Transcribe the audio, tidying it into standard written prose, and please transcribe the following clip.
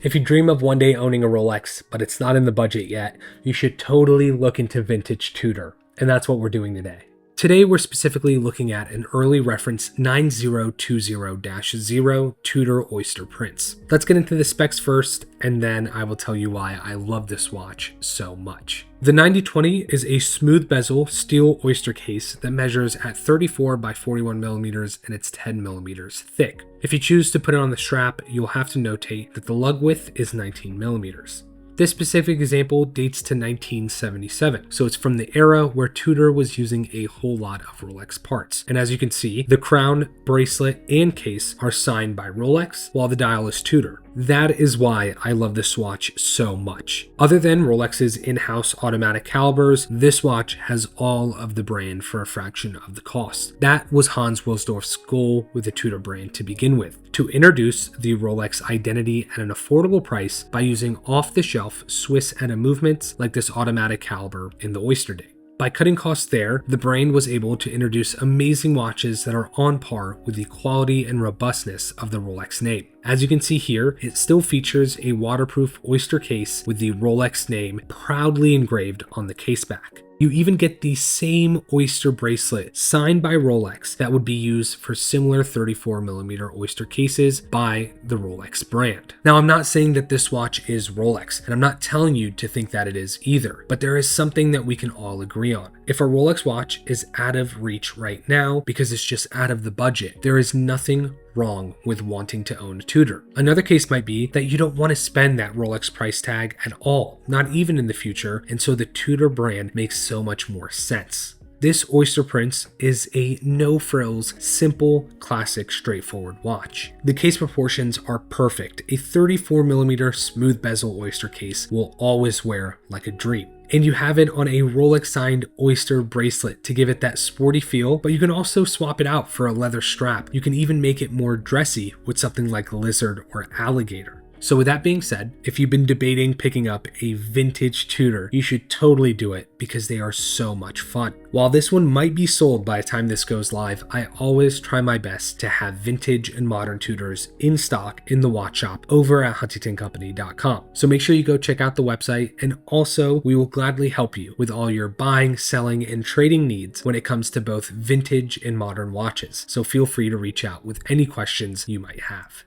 If you dream of one day owning a Rolex, but it's not in the budget yet, you should totally look into vintage Tudor, and that's what we're doing today. Today, we're specifically looking at an early reference 9020-0 Tudor Oyster prints. Let's get into the specs first, and then I will tell you why I love this watch so much. The 9020 is a smooth bezel steel oyster case that measures at 34 by 41 millimeters and it's 10 millimeters thick. If you choose to put it on the strap, you'll have to notate that the lug width is 19 millimeters. This specific example dates to 1977, so it's from the era where Tudor was using a whole lot of Rolex parts. And as you can see, the crown, bracelet, and case are signed by Rolex, while the dial is Tudor. That is why I love this watch so much. Other than Rolex's in-house automatic calibers, this watch has all of the brand for a fraction of the cost. That was Hans Wilsdorf's goal with the Tudor brand to begin with, to introduce the Rolex identity at an affordable price by using off-the-shelf Swiss ETA movements like this automatic caliber in the Oyster day. By cutting costs there, the brand was able to introduce amazing watches that are on par with the quality and robustness of the Rolex name. As you can see here, it still features a waterproof Oyster case with the Rolex name proudly engraved on the case back. You even get the same Oyster bracelet signed by Rolex that would be used for similar 34mm Oyster cases by the Rolex brand. Now, I'm not saying that this watch is Rolex, and I'm not telling you to think that it is either, but there is something that we can all agree on. If a Rolex watch is out of reach right now because it's just out of the budget, there is nothing wrong with wanting to own a Tudor. Another case might be that you don't want to spend that Rolex price tag at all, not even in the future, and so the Tudor brand makes so much more sense. This Oyster Prince is a no-frills, simple, classic, straightforward watch. The case proportions are perfect. A 34mm smooth bezel Oyster case will always wear like a dream. And you have it on a Rolex signed Oyster bracelet to give it that sporty feel, but you can also swap it out for a leather strap. You can even make it more dressy with something like lizard or alligator. So with that being said, if you've been debating picking up a vintage Tudor, you should totally do it because they are so much fun. While this one might be sold by the time this goes live, I always try my best to have vintage and modern Tudors in stock in the watch shop over at huntingtoncompany.com. So make sure you go check out the website, and also we will gladly help you with all your buying, selling, and trading needs when it comes to both vintage and modern watches. So feel free to reach out with any questions you might have.